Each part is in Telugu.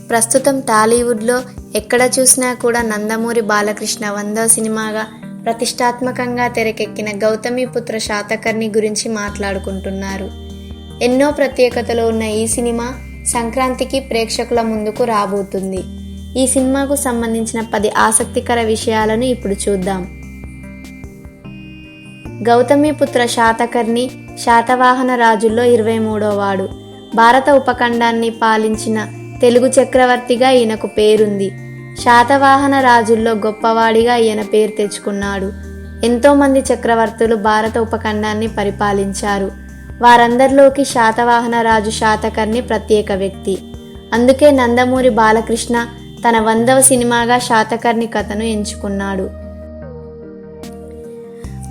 ప్రస్తుతం టాలీవుడ్లో ఎక్కడ చూసినా కూడా నందమూరి బాలకృష్ణ 100వ సినిమాగా ప్రతిష్టాత్మకంగా తెరకెక్కిన గౌతమిపుత్ర శాతకర్ణి గురించి మాట్లాడుకుంటున్నారు. ఎన్నో ప్రత్యేకతలు ఉన్న ఈ సినిమా సంక్రాంతికి ప్రేక్షకుల ముందుకు రాబోతుంది. ఈ సినిమాకు సంబంధించిన 10 ఆసక్తికర విషయాలను ఇప్పుడు చూద్దాం. గౌతమిపుత్ర శాతకర్ణి శాతవాహన రాజుల్లో 23వ వాడు. భారత ఉపఖండాన్ని పాలించిన తెలుగు చక్రవర్తిగా ఈయనకు పేరుంది. శాతవాహన రాజుల్లో గొప్పవాడిగా ఈయన పేరు తెచ్చుకున్నాడు. ఎంతోమంది చక్రవర్తులు భారత ఉపఖండాన్ని పరిపాలించారు. వారందరిలోకి శాతవాహన రాజు శాతకర్ణి ప్రత్యేక వ్యక్తి. అందుకే నందమూరి బాలకృష్ణ తన 100వ సినిమాగా శాతకర్ణి కథను ఎంచుకున్నాడు.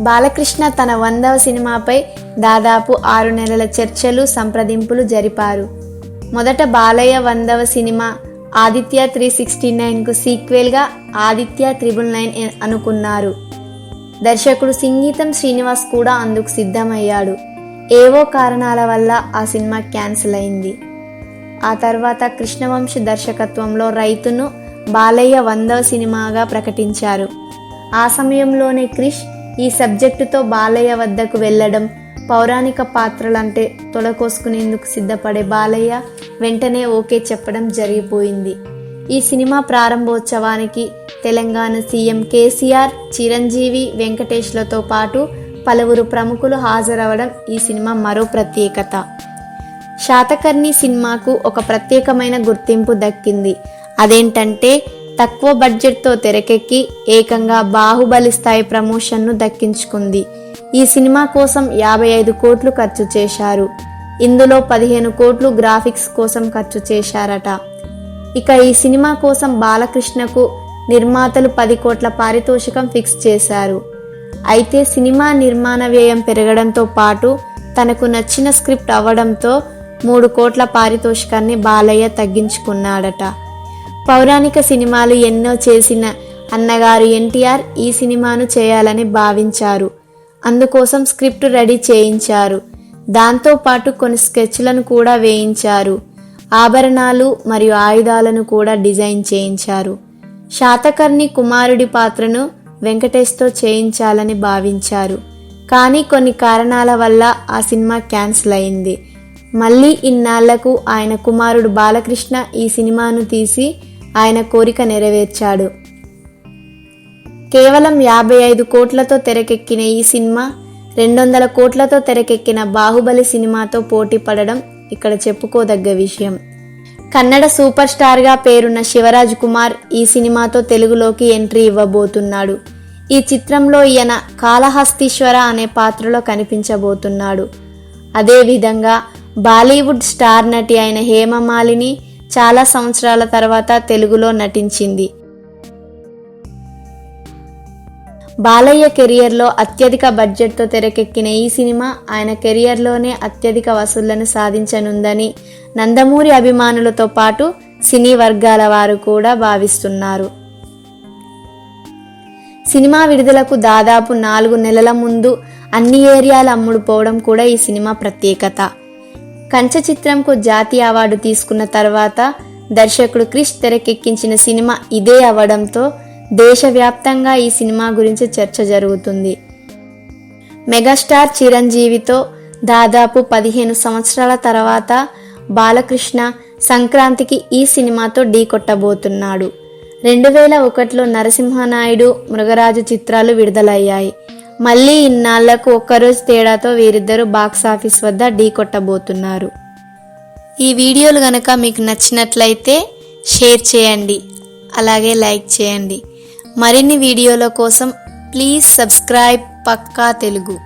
బాలకృష్ణ తన 100వ సినిమాపై దాదాపు 6 నెలల చర్చలు, సంప్రదింపులు జరిపారు. మొదట బాలయ్య 100వ సినిమా ఆదిత్య 369కు సీక్వెల్గా ఆదిత్య 999 అనుకున్నారు. దర్శకుడు సింగీతం శ్రీనివాస్ కూడా అందుకు సిద్ధమయ్యాడు. ఏవో కారణాల వల్ల ఆ సినిమా క్యాన్సిల్ అయింది. ఆ తర్వాత కృష్ణవంశ దర్శకత్వంలో రైతును బాలయ్య 100వ సినిమాగా ప్రకటించారు. ఆ సమయంలోనే క్రిష్ ఈ సబ్జెక్టుతో బాలయ్య వద్దకు వెళ్ళడం, పౌరాణిక పాత్రలంటే తొడకోసుకునేందుకు సిద్ధపడే బాలయ్య వెంటనే ఓకే చెప్పడం జరిగిపోయింది. ఈ సినిమా ప్రారంభోత్సవానికి తెలంగాణ సీఎం కేసీఆర్, చిరంజీవి, వెంకటేష్లతో పాటు పలువురు ప్రముఖులు హాజరవడం ఈ సినిమా మరో ప్రత్యేకత. శాతకర్ణి సినిమాకు ఒక ప్రత్యేకమైన గుర్తింపు దక్కింది. అదేంటంటే తక్కువ బడ్జెట్తో తెరకెక్కి ఏకంగా బాహుబలి స్థాయి ప్రమోషన్ను దక్కించుకుంది. ఈ సినిమా కోసం 55 కోట్లు ఖర్చు చేశారు. ఇందులో 15 కోట్లు గ్రాఫిక్స్ కోసం ఖర్చు చేశారట. ఇక ఈ సినిమా కోసం బాలకృష్ణకు నిర్మాతలు 10 కోట్ల పారితోషికం ఫిక్స్ చేశారు. అయితే సినిమా నిర్మాణ వ్యయం పెరగడంతో పాటు తనకు నచ్చిన స్క్రిప్ట్ అవ్వడంతో 3 కోట్ల పారితోషికాన్ని బాలయ్య తగ్గించుకున్నాడట. పౌరాణిక సినిమాలు ఎన్నో చేసిన అన్నగారు ఎన్టీఆర్ ఈ సినిమాను చేయాలని భావించారు. అందుకోసం స్క్రిప్ట్ రెడీ చేయించారు. దాంతో పాటు కొన్ని స్కెచ్లను కూడా వేయించారు. ఆభరణాలు మరియు ఆయుధాలను కూడా డిజైన్ చేయించారు. శాతకర్ణి కుమారుడి పాత్రను వెంకటేష్తో చేయించాలని భావించారు. కానీ కొన్ని కారణాల వల్ల ఆ సినిమా క్యాన్సిల్ అయింది. మళ్ళీ ఇన్నాళ్లకు ఆయన కుమారుడు బాలకృష్ణ ఈ సినిమాను తీసి ఆయన కోరిక నెరవేర్చాడు. కేవలం 55 కోట్లతో తెరకెక్కిన ఈ సినిమా 200 కోట్లతో తెరకెక్కిన బాహుబలి సినిమాతో పోటీ పడడం ఇక్కడ చెప్పుకోదగ్గ విషయం. కన్నడ సూపర్ స్టార్గా పేరున్న శివరాజ్ కుమార్ ఈ సినిమాతో తెలుగులోకి ఎంట్రీ ఇవ్వబోతున్నాడు. ఈ చిత్రంలో ఈయన కాళహస్తీశ్వర అనే పాత్రలో కనిపించబోతున్నాడు. అదేవిధంగా బాలీవుడ్ స్టార్ నటి అయిన హేమమాలిని చాలా సంవత్సరాల తర్వాత తెలుగులో నటించింది. బాలయ్య కెరియర్లో అత్యధిక బడ్జెట్తో తెరకెక్కిన ఈ సినిమా ఆయన కెరియర్లోనే అత్యధిక వసూళ్లను సాధించనుందని నందమూరి అభిమానులతో పాటు సినీ వర్గాల వారు కూడా భావిస్తున్నారు. సినిమా విడుదలకు దాదాపు 4 నెలల ముందు అన్ని ఏరియాలు అమ్ముడుపోవడం కూడా ఈ సినిమా ప్రత్యేకత. కంచ చిత్రంకు జాతీయ అవార్డు తీసుకున్న తర్వాత దర్శకుడు క్రిష్ తెరకెక్కించిన సినిమా ఇదే అవడంతో దేశవ్యాప్తంగా ఈ సినిమా గురించి చర్చ జరుగుతుంది. మెగాస్టార్ చిరంజీవితో దాదాపు 15 సంవత్సరాల తర్వాత బాలకృష్ణ సంక్రాంతికి ఈ సినిమాతో ఢీకొట్టబోతున్నాడు. 2001లో నరసింహనాయుడు, మృగరాజు చిత్రాలు విడుదలయ్యాయి. మళ్ళీ ఇన్నాళ్లకు ఒక్కరోజు తేడాతో వీరిద్దరూ బాక్సాఫీస్ వద్ద ఢీకొట్టబోతున్నారు. ఈ వీడియోలు గనక మీకు నచ్చినట్లయితే షేర్ చేయండి, అలాగే లైక్ చేయండి. మరిన్ని వీడియోల కోసం ప్లీజ్ సబ్స్క్రైబ్ పక్కా తెలుగు.